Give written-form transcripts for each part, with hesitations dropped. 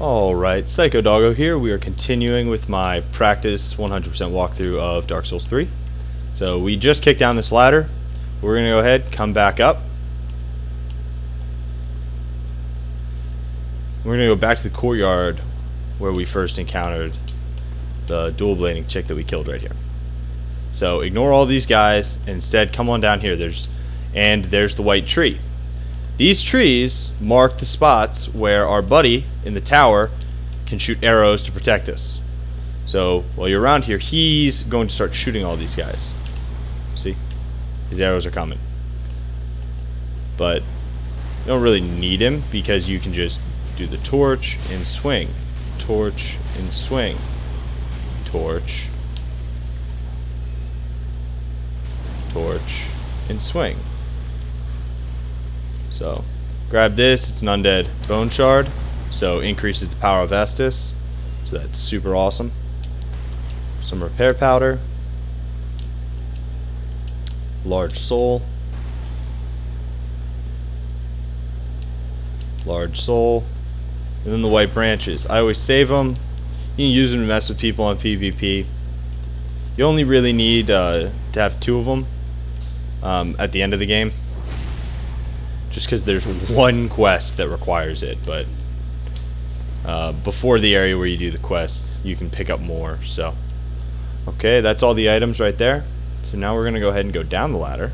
Alright, Psycho Doggo here. We are continuing with my practice 100% walkthrough of Dark Souls 3. So we just kicked down this ladder. We're going to go ahead, come back up. We're going to go back to the courtyard where we first encountered the dual blading chick that we killed right here. So ignore all these guys and instead come on down here. There's the white tree. These trees mark the spots where our buddy in the tower can shoot arrows to protect us. So while you're around here, he's going to start shooting all these guys. See? His arrows are coming. But you don't really need him because you can just do the torch and swing. Torch and swing. Torch. Torch and swing. So, grab this, it's an undead bone shard, so increases the power of Estus, so that's super awesome. Some repair powder, large soul, and then the white branches. I always save them. You can use them to mess with people on PvP. You only really need to have 2 of them at the end of the game. Just because there's one quest that requires it, but before the area where you do the quest, you can pick up more. So, okay, that's all the items right there. So now we're going to go ahead and go down the ladder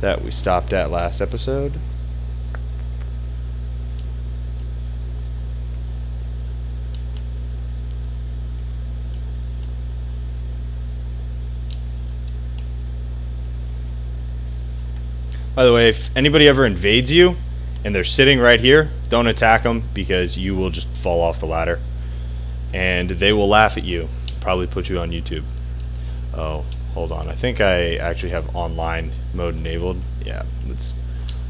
that we stopped at last episode. By the way, if anybody ever invades you and they're sitting right here, don't attack them because you will just fall off the ladder. And they will laugh at you. Probably put you on YouTube. Oh, hold on. I think I actually have online mode enabled. Yeah, let's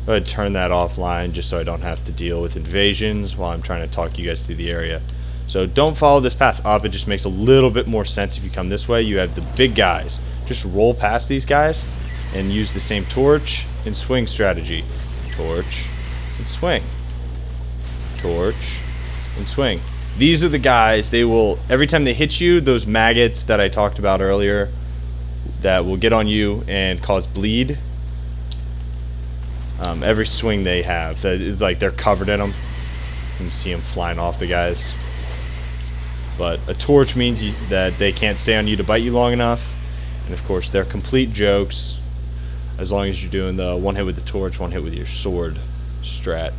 go ahead and turn that offline just so I don't have to deal with invasions while I'm trying to talk you guys through the area. So don't follow this path up. It just makes a little bit more sense if you come this way. You have the big guys. Just roll past these guys and use the same torch and swing strategy. Torch and swing. Torch and swing. These are the guys, they will, every time they hit you, those maggots that I talked about earlier that will get on you and cause bleed. Every swing they have, it's like they're covered in them. You can see them flying off the guys. But a torch means that they can't stay on you to bite you long enough. And of course, they're complete jokes. As long as you're doing the one hit with the torch, one hit with your sword strat.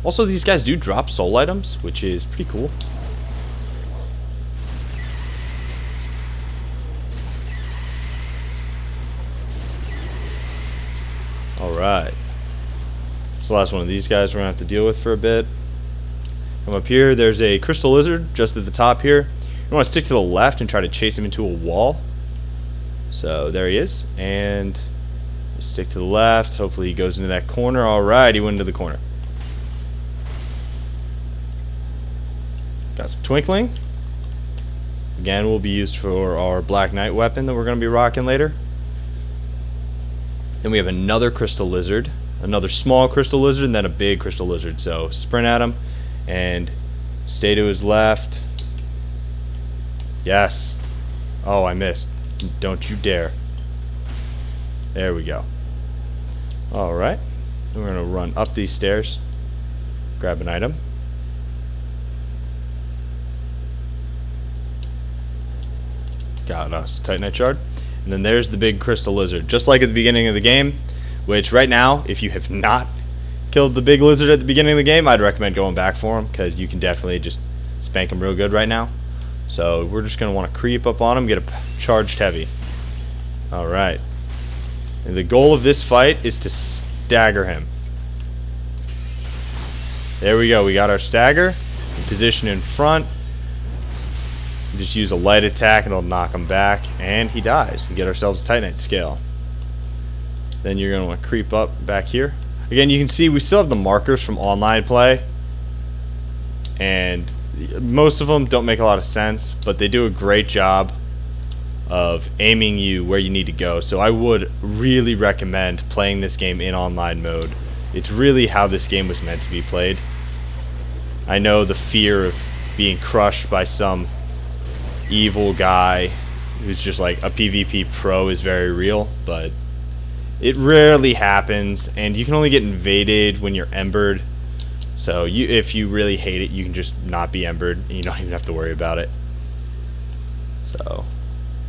Also, these guys do drop soul items, which is pretty cool. Alright. It's the last one of these guys we're going to have to deal with for a bit. Come up here, there's a crystal lizard just at the top here. You want to stick to the left and try to chase him into a wall. So there he is, and stick to the left. Hopefully he goes into that corner. Alright, he went into the corner. Got some twinkling. Again, will be used for our Black Knight weapon that we're going to be rocking later. Then we have another crystal lizard, another small crystal lizard, and then a big crystal lizard. So sprint at him and stay to his left. Yes. Oh, I missed. Don't you dare. There we go. Alright. We're going to run up these stairs. Grab an item. Got us. Titanite shard. And then there's the big crystal lizard. Just like at the beginning of the game. Which right now, if you have not killed the big lizard at the beginning of the game, I'd recommend going back for him. Because you can definitely just spank him real good right now. So we're just going to want to creep up on him, get a charged heavy. Alright. And the goal of this fight is to stagger him. There we go. We got our stagger. Position in front. Just use a light attack and it'll knock him back. And he dies. We get ourselves a Titanite scale. Then you're going to want to creep up back here. Again, you can see we still have the markers from online play. And most of them don't make a lot of sense, but they do a great job of aiming you where you need to go. So I would really recommend playing this game in online mode It's really how this game was meant to be played. I know the fear of being crushed by some evil guy who's just like a PvP pro is very real, but it rarely happens, and you can only get invaded when you're embered. So if you really hate it, you can just not be embered, and you don't even have to worry about it. So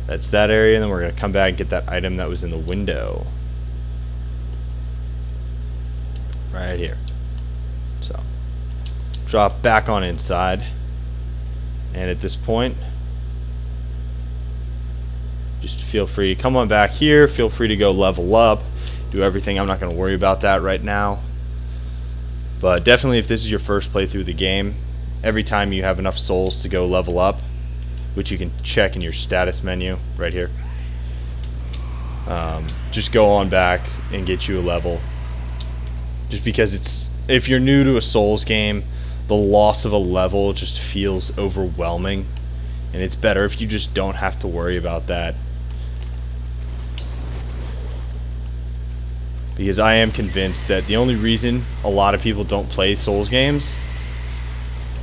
that's that area, and then we're going to come back and get that item that was in the window. Right here. So drop back on inside, and at this point, just feel free to come on back here. Feel free to go level up, do everything. I'm not going to worry about that right now. But definitely, if this is your first playthrough of the game, every time you have enough souls to go level up, which you can check in your status menu right here, just go on back and get you a level. Just because if you're new to a Souls game, the loss of a level just feels overwhelming, and it's better if you just don't have to worry about that. Because I am convinced that the only reason a lot of people don't play Souls games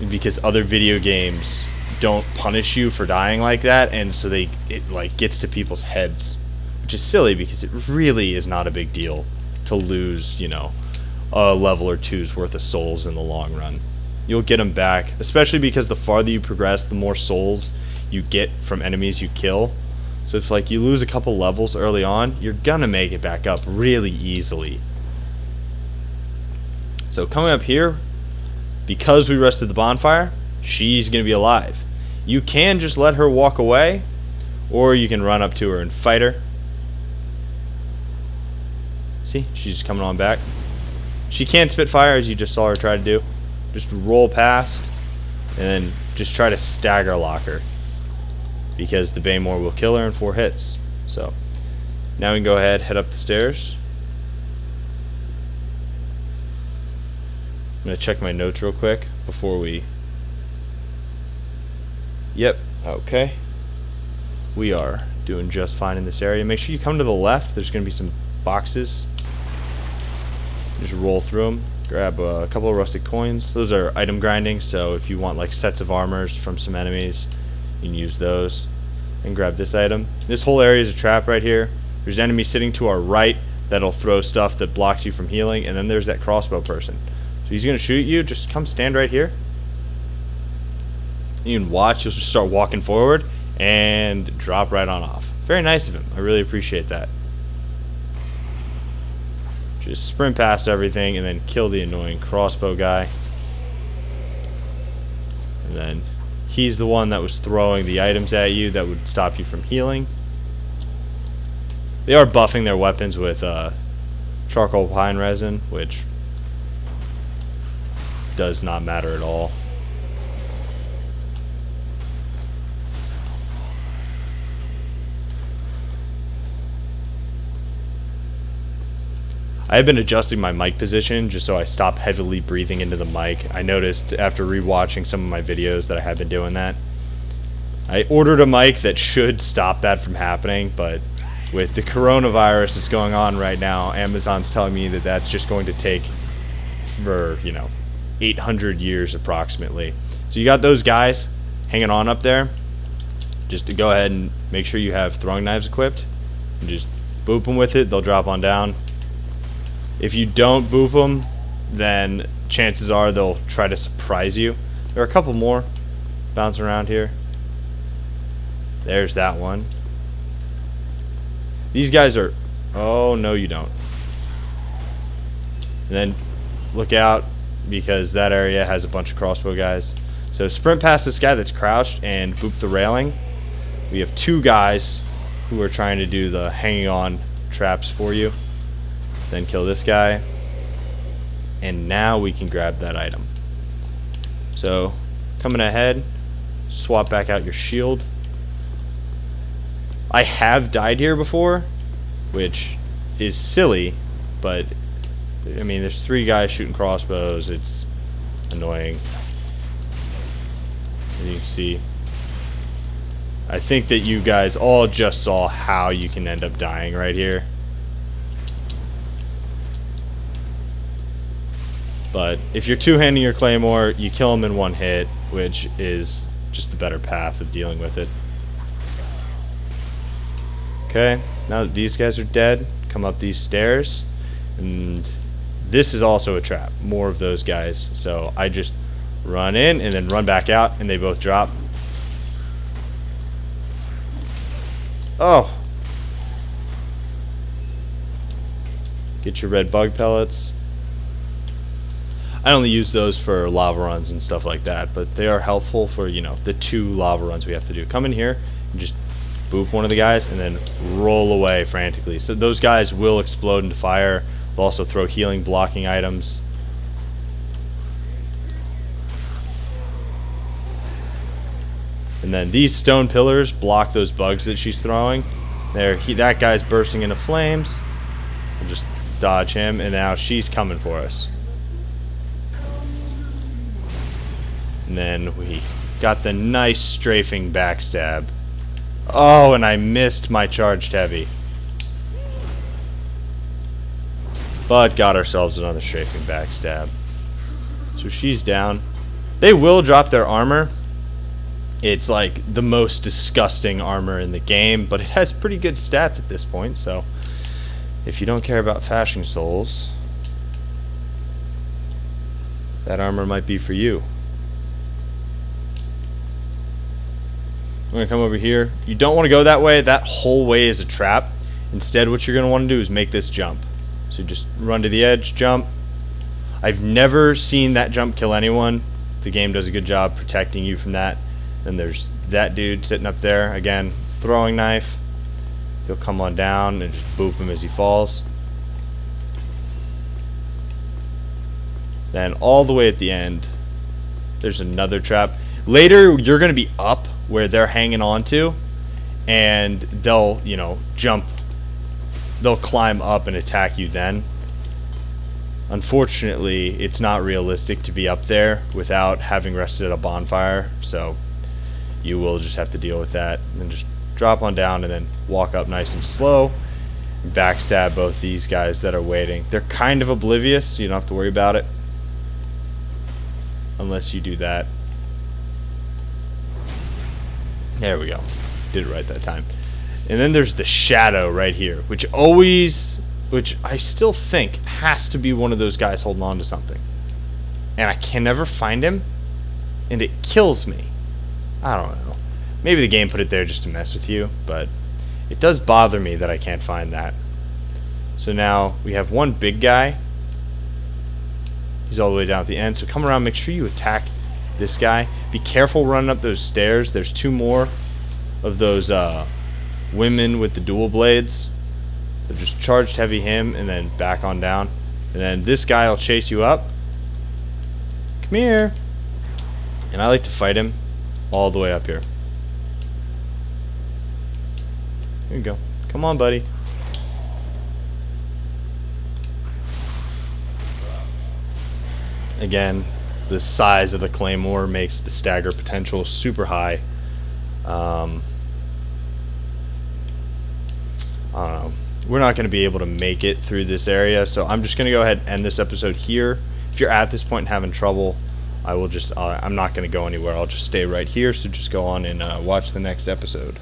is because other video games don't punish you for dying like that, and so it like gets to people's heads, which is silly because it really is not a big deal to lose, you know, a level or two's worth of souls in the long run. You'll get them back, especially because the farther you progress, the more souls you get from enemies you kill. So if like you lose a couple levels early on, you're gonna make it back up really easily. So coming up here, because we rested the bonfire, she's gonna be alive. You can just let her walk away, or you can run up to her and fight her. See, she's just coming on back. She can't spit fire, as you just saw her try to do. Just roll past, and then just try to stagger lock her, because the Baymore will kill her in 4 hits. So now we can go ahead, head up the stairs. I'm going to check my notes real quick before we... Yep, okay. We are doing just fine in this area. Make sure you come to the left. There's going to be some boxes. Just roll through them. Grab a couple of rusted coins. Those are item grinding, so if you want like sets of armors from some enemies, you can use those. And grab this item. This whole area is a trap right here. There's enemies sitting to our right that'll throw stuff that blocks you from healing, and then there's that crossbow person. So he's going to shoot you. Just come stand right here. You can watch. You'll just start walking forward and drop right on off. Very nice of him. I really appreciate that. Just sprint past everything and then kill the annoying crossbow guy. And then he's the one that was throwing the items at you that would stop you from healing. They are buffing their weapons with charcoal pine resin, which does not matter at all. I have been adjusting my mic position just so I stop heavily breathing into the mic. I noticed after rewatching some of my videos that I have been doing that. I ordered a mic that should stop that from happening, but with the coronavirus that's going on right now, Amazon's telling me that that's just going to take for, 800 years approximately. So you got those guys hanging on up there. Just to go ahead and make sure you have throwing knives equipped. And just boop them with it, they'll drop on down. If you don't boop them, then chances are they'll try to surprise you. There are a couple more bouncing around here. There's that one. These guys are... Oh, no you don't. And then look out, because that area has a bunch of crossbow guys. So sprint past this guy that's crouched and boop the railing. We have 2 guys who are trying to do the hanging on traps for you. Then kill this guy, and now we can grab that item. So coming ahead, swap back out your shield. I have died here before, which is silly, but I mean there's 3 guys shooting crossbows. It's annoying. As you can see, I think that you guys all just saw how you can end up dying right here. But if you're two-handing your claymore, you kill them in one hit, which is just the better path of dealing with it. Okay, now that these guys are dead, come up these stairs, and this is also a trap. More of those guys. So I just run in and then run back out, and they both drop. Oh! Get your red bug pellets. I only use those for lava runs and stuff like that, but they are helpful for, you know, the 2 lava runs we have to do. Come in here and just boop one of the guys and then roll away frantically. So those guys will explode into fire. They'll also throw healing blocking items. And then these stone pillars block those bugs that she's throwing. There, that guy's bursting into flames. We'll just dodge him, and now she's coming for us. And then we got the nice strafing backstab. Oh, and I missed my charged heavy. But got ourselves another strafing backstab. So she's down. They will drop their armor. It's like the most disgusting armor in the game, but it has pretty good stats at this point, so if you don't care about Fashing Souls, that armor might be for you. We're going to come over here. You don't want to go that way. That whole way is a trap. Instead, what you're going to want to do is make this jump. So just run to the edge, jump. I've never seen that jump kill anyone. The game does a good job protecting you from that. Then there's that dude sitting up there. Again, throwing knife. He'll come on down and just boop him as he falls. Then all the way at the end, there's another trap. Later, you're going to be up where they're hanging on to, and they'll, you know, jump. They'll climb up and attack you then. Unfortunately, it's not realistic to be up there without having rested at a bonfire, so you will just have to deal with that. And then just drop on down and then walk up nice and slow. And backstab both these guys that are waiting. They're kind of oblivious, so you don't have to worry about it. Unless you do that. There we go. Did it right that time. And then there's the shadow right here, which I still think has to be one of those guys holding on to something. And I can never find him, and it kills me. I don't know. Maybe the game put it there just to mess with you, but it does bother me that I can't find that. So now we have one big guy. He's all the way down at the end, so come around, make sure you attack this guy. Be careful running up those stairs. There's 2 more of those women with the dual blades. So just charged heavy him and then back on down. And then this guy will chase you up. Come here. And I like to fight him all the way up here. Here you go. Come on, buddy. Again, the size of the claymore makes the stagger potential super high. I don't know. We're not going to be able to make it through this area, so I'm just going to go ahead and end this episode here. If you're at this point and having trouble, I will just I'm not going to go anywhere. I'll just stay right here, so just go on and watch the next episode.